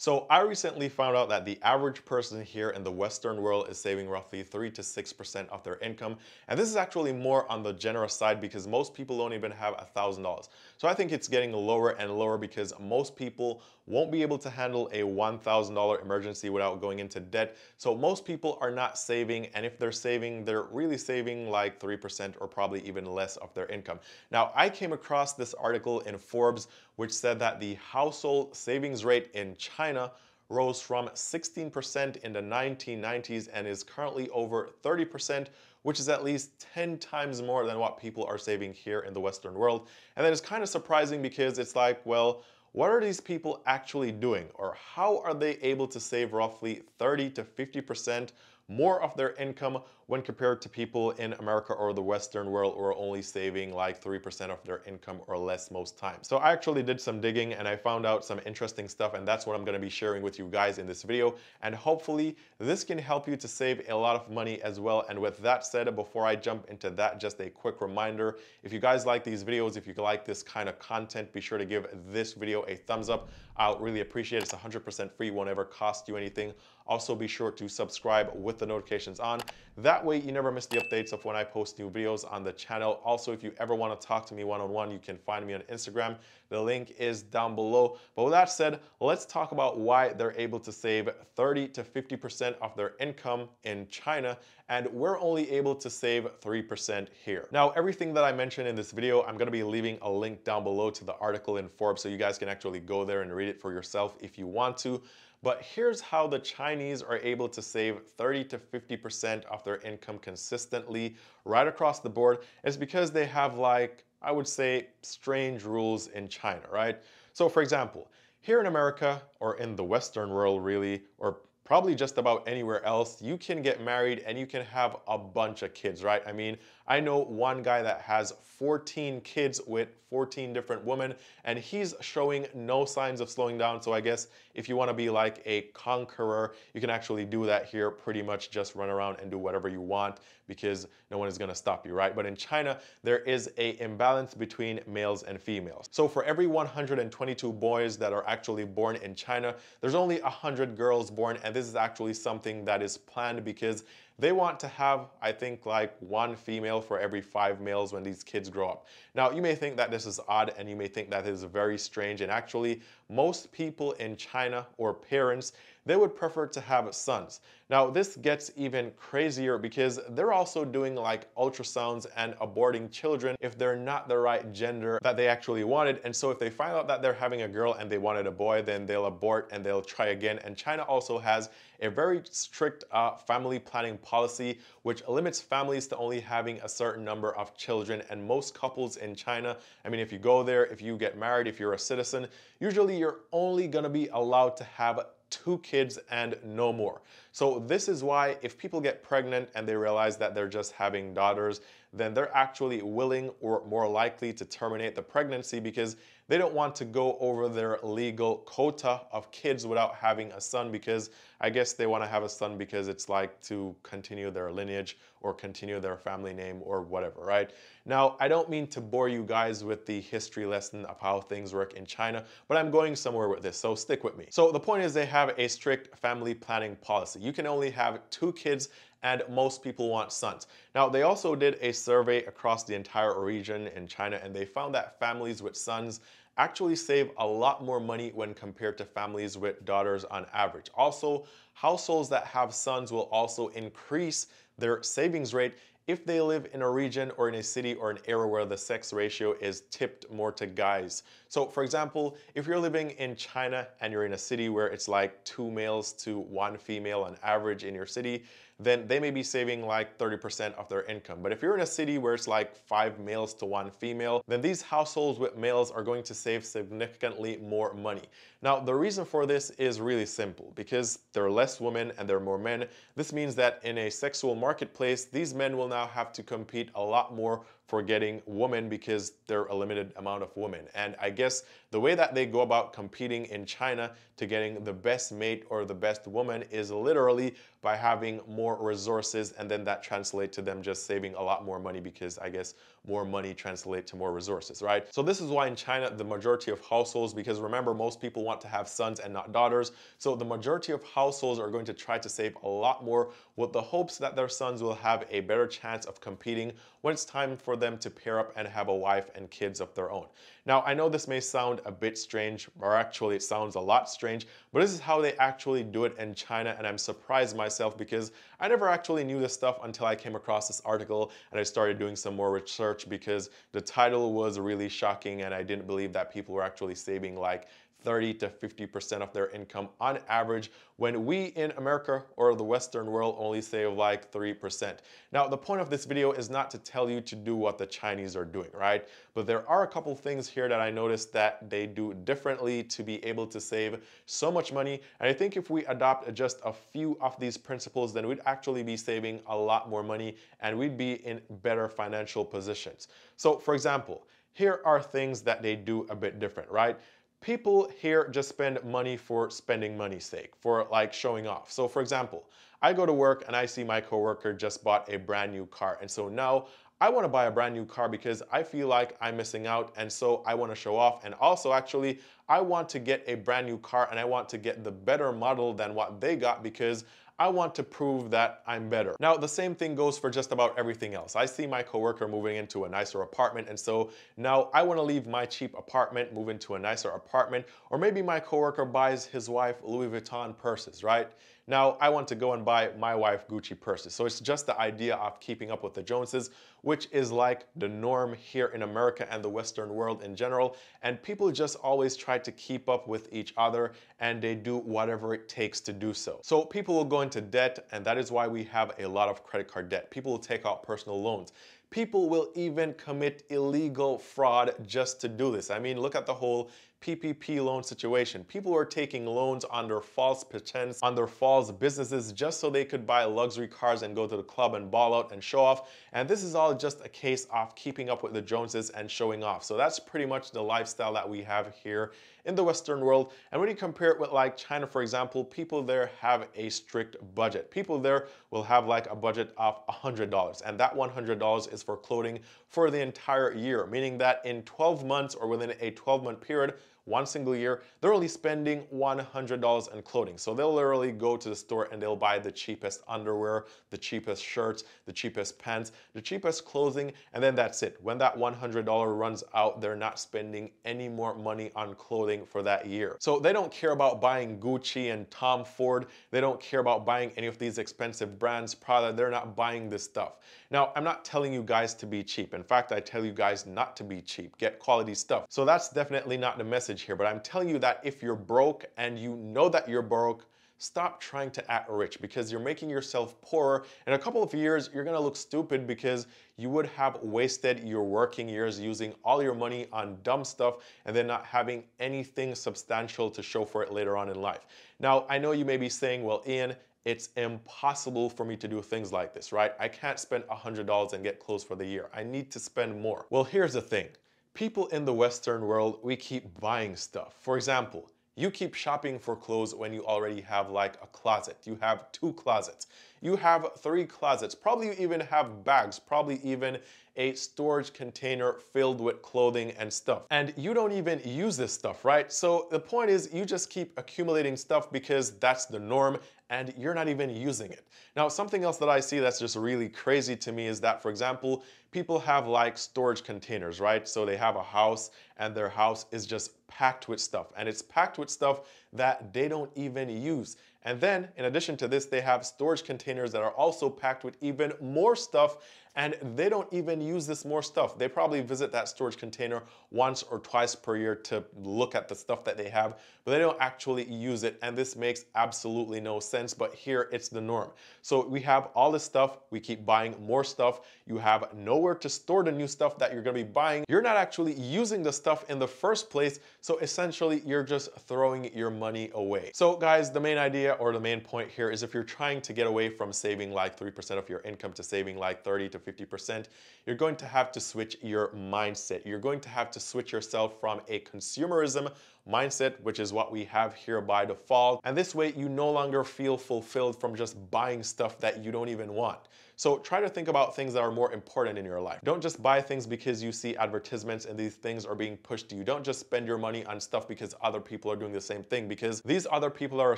So I recently found out that the average person here in the Western world is saving roughly 3 to 6% of their income. And this is actually more on the generous side because most people don't even have $1,000. So I think it's getting lower and lower because most people won't be able to handle a $1,000 emergency without going into debt. So most people are not saving, and if they're saving, they're really saving like 3% or probably even less of their income. Now, I came across this article in Forbes which said that the household savings rate in China rose from 16% in the 1990s and is currently over 30%, which is at least 10 times more than what people are saving here in the Western world. And then it's kind of surprising because it's like, well, what are these people actually doing? Or how are they able to save roughly 30 to 50% more of their income when compared to people in America or the Western world who are only saving like 3% of their income or less most times? So I actually did some digging and I found out some interesting stuff, and that's what I'm going to be sharing with you guys in this video. And hopefully this can help you to save a lot of money as well. And with that said, before I jump into that, just a quick reminder, if you guys like these videos, if you like this kind of content, be sure to give this video a thumbs up. I'll really appreciate it. It's 100% free, won't ever cost you anything. Also, be sure to subscribe with the notifications on. That way you never miss the updates of when I post new videos on the channel. Also, if you ever want to talk to me one-on-one, you can find me on Instagram. The link is down below. But with that said, let's talk about why they're able to save 30 to 50% of their income in China, and we're only able to save 3% here. Now, everything that I mentioned in this video, I'm going to be leaving a link down below to the article in Forbes so you guys can actually go there and read it for yourself if you want to. But here's how the Chinese are able to save 30 to 50% of their income consistently right across the board. It's because they have, like, I would say, strange rules in China, right? So for example, here in America, or in the Western world really, or probably just about anywhere else, you can get married and you can have a bunch of kids, right? I mean, I know one guy that has 14 kids with 14 different women, and he's showing no signs of slowing down. So I guess if you want to be like a conqueror, you can actually do that here, pretty much just run around and do whatever you want because no one is going to stop you, right? But in China, there is an imbalance between males and females. So for every 122 boys that are actually born in China, there's only 100 girls born, and this is actually something that is planned because they want to have, I think, like one female for every 5 males when these kids grow up. Now, you may think that this is odd and you may think that is very strange, and actually most people in China, or parents, they would prefer to have sons. Now, this gets even crazier because they're also doing like ultrasounds and aborting children if they're not the right gender that they actually wanted. And so if they find out that they're having a girl and they wanted a boy, then they'll abort and they'll try again. And China also has a very strict family planning policy, which limits families to only having a certain number of children. And most couples in China, I mean, if you go there, if you get married, if you're a citizen, usually you're only gonna be allowed to have 2 kids and no more. So this is why if people get pregnant and they realize that they're just having daughters, then they're actually willing or more likely to terminate the pregnancy because they don't want to go over their legal quota of kids without having a son, because I guess they want to have a son because it's like to continue their lineage or continue their family name or whatever, right? Now, I don't mean to bore you guys with the history lesson of how things work in China, but I'm going somewhere with this, so stick with me. So the point is they have a strict family planning policy. You can only have 2 kids and most people want sons. Now, they also did a survey across the entire region in China, and they found that families with sons actually save a lot more money when compared to families with daughters on average. Also, households that have sons will also increase their savings rate if they live in a region or in a city or an area where the sex ratio is tipped more to guys. So for example, if you're living in China and you're in a city where it's like 2 males to 1 female on average in your city, then they may be saving like 30% of their income. But if you're in a city where it's like 5 males to 1 female, then these households with males are going to save significantly more money. Now, the reason for this is really simple. Because there are less women and there are more men, this means that in a sexual marketplace, these men will now have to compete a lot more for getting women because there are a limited amount of women. And I guess the way that they go about competing in China to getting the best mate or the best woman is literally by having more resources, and then that translates to them just saving a lot more money because I guess more money translates to more resources, right? So this is why in China, the majority of households, because remember, most people want to have sons and not daughters, so the majority of households are going to try to save a lot more with the hopes that their sons will have a better chance of competing when it's time for them to pair up and have a wife and kids of their own. Now, I know this may sound a bit strange, or actually it sounds a lot strange, but this is how they actually do it in China, and I'm surprised myself because I never actually knew this stuff until I came across this article and I started doing some more research because the title was really shocking and I didn't believe that people were actually saving like 30 to 50% of their income on average, when we in America or the Western world only save like 3%. Now, the point of this video is not to tell you to do what the Chinese are doing, right? But there are a couple things here that I noticed that they do differently to be able to save so much money. And I think if we adopt just a few of these principles, then we'd actually be saving a lot more money and we'd be in better financial positions. So for example, here are things that they do a bit different, right? People here just spend money for spending money's sake, for like showing off. So for example, I go to work and I see my coworker just bought a brand new car. And so now I want to buy a brand new car because I feel like I'm missing out. And so I want to show off. And also actually, I want to get a brand new car and I want to get the better model than what they got because I want to prove that I'm better. Now, the same thing goes for just about everything else. I see my coworker moving into a nicer apartment, and so now I want to leave my cheap apartment, move into a nicer apartment, or maybe my coworker buys his wife Louis Vuitton purses, right? Now, I want to go and buy my wife Gucci purses. So it's just the idea of keeping up with the Joneses, which is like the norm here in America and the Western world in general. And people just always try to keep up with each other and they do whatever it takes to do so. So people will go into debt, and that is why we have a lot of credit card debt. People will take out personal loans. People will even commit illegal fraud just to do this. I mean, look at the whole PPP loan situation. People are taking loans under false pretense, under false businesses, just so they could buy luxury cars and go to the club and ball out and show off. And this is all just a case of keeping up with the Joneses and showing off. So that's pretty much the lifestyle that we have here in the Western world. And when you compare it with like China, for example, people there have a strict budget. People there will have like a budget of $100, and that $100 is for clothing for the entire year, meaning that in 12 months or within a 12-month period, one single year, they're only spending $100 on clothing. So they'll literally go to the store and they'll buy the cheapest underwear, the cheapest shirts, the cheapest pants, the cheapest clothing, and then that's it. When that $100 runs out, they're not spending any more money on clothing for that year. So they don't care about buying Gucci and Tom Ford. They don't care about buying any of these expensive brands, Prada. They're not buying this stuff. Now, I'm not telling you guys to be cheap. In fact, I tell you guys not to be cheap. Get quality stuff. So that's definitely not the message here, but I'm telling you that if you're broke and you know that you're broke, stop trying to act rich because you're making yourself poorer. In a couple of years, you're gonna look stupid because you would have wasted your working years using all your money on dumb stuff and then not having anything substantial to show for it later on in life. Now, I know you may be saying, well, Eann, it's impossible for me to do things like this, right? I can't spend $100 and get clothes for the year. I need to spend more. Well, here's the thing. People in the Western world, we keep buying stuff. For example, you keep shopping for clothes when you already have like a closet. You have 2 closets. You have 3 closets. Probably you even have bags, probably even a storage container filled with clothing and stuff. And you don't even use this stuff, right? So the point is you just keep accumulating stuff because that's the norm and you're not even using it. Now, something else that I see that's just really crazy to me is that, for example, people have like storage containers, right? So they have a house and their house is just packed with stuff, and it's packed with stuff that they don't even use. And then in addition to this, they have storage containers that are also packed with even more stuff, and they don't even use this more stuff. They probably visit that storage container once or twice per year to look at the stuff that they have, but they don't actually use it. And this makes absolutely no sense, but here it's the norm. So we have all this stuff, we keep buying more stuff. You have nowhere to store the new stuff that you're gonna be buying. You're not actually using the stuff in the first place. So essentially you're just throwing your money away. So guys, the main idea or the main point here is if you're trying to get away from saving like 3% of your income to saving like 30 to 50%, you're going to have to switch your mindset. You're going to have to switch yourself from a consumerism mindset, which is what we have here by default. And this way you no longer feel fulfilled from just buying stuff that you don't even want. So try to think about things that are more important in your life. Don't just buy things because you see advertisements and these things are being pushed to you. Don't just spend your money on stuff because other people are doing the same thing, because these other people are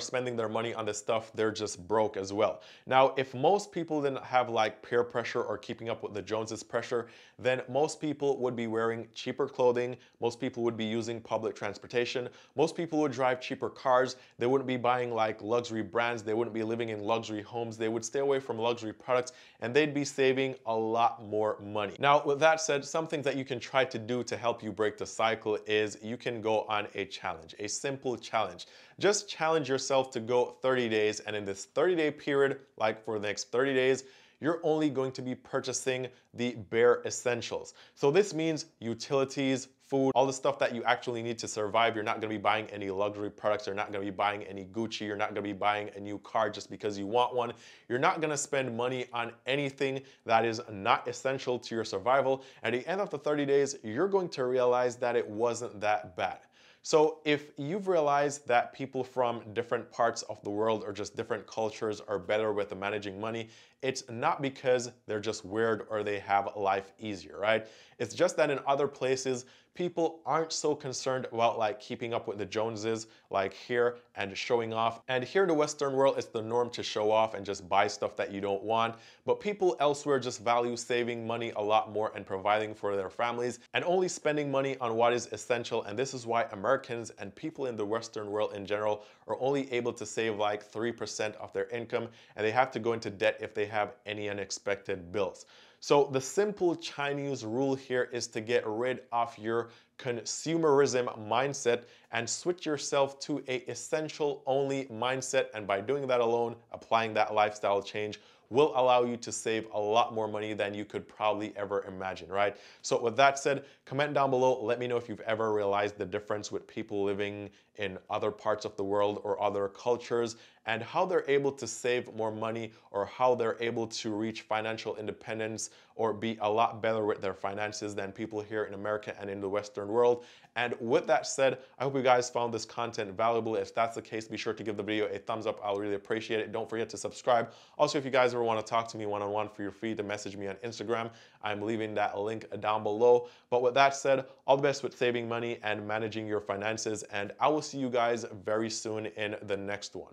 spending their money on this stuff, they're just broke as well. Now, if most people didn't have like peer pressure or keeping up with the Joneses pressure, then most people would be wearing cheaper clothing, most people would be using public transportation, most people would drive cheaper cars, they wouldn't be buying like luxury brands, they wouldn't be living in luxury homes, they would stay away from luxury products, and they'd be saving a lot more money. Now, with that said, something that you can try to do to help you break the cycle is you can go on a challenge, a simple challenge. Just challenge yourself to go 30 days, and in this 30-day period, like for the next 30 days, you're only going to be purchasing the bare essentials. So this means utilities, food, all the stuff that you actually need to survive. You're not going to be buying any luxury products. You're not going to be buying any Gucci. You're not going to be buying a new car just because you want one. You're not going to spend money on anything that is not essential to your survival. At the end of the 30 days, you're going to realize that it wasn't that bad. So if you've realized that people from different parts of the world or just different cultures are better with managing money, it's not because they're just weird or they have life easier, right? It's just that in other places, people aren't so concerned about like keeping up with the Joneses like here and showing off. And here in the Western world, it's the norm to show off and just buy stuff that you don't want. But people elsewhere just value saving money a lot more and providing for their families and only spending money on what is essential. And this is why Americans and people in the Western world in general are only able to save like 3% of their income, and they have to go into debt if they have any unexpected bills. So the simple Chinese rule here is to get rid of your consumerism mindset and switch yourself to a essential only mindset. And by doing that alone, applying that lifestyle change will allow you to save a lot more money than you could probably ever imagine, right? So with that said, comment down below. Let me know if you've ever realized the difference with people living in other parts of the world or other cultures and how they're able to save more money or how they're able to reach financial independence or be a lot better with their finances than people here in America and in the Western world. And with that said, I hope you guys found this content valuable. If that's the case, be sure to give the video a thumbs up. I'll really appreciate it. Don't forget to subscribe. Also, if you guys ever want to talk to me one-on-one, feel free to message me on Instagram. I'm leaving that link down below. But with that said, all the best with saving money and managing your finances. And I will see you guys very soon in the next one.